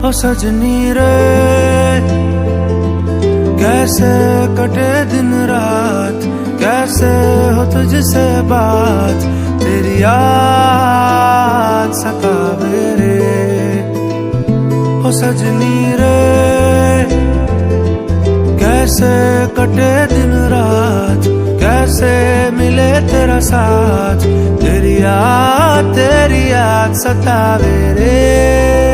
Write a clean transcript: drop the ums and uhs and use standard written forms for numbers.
ओ सजनी रे कैसे कटे दिन रात, कैसे हो तुझसे बात, तेरी याद सतावे रे। ओ सजनी रे कैसे कटे दिन रात, कैसे मिले तेरा साथ, तेरी याद सतावे रे।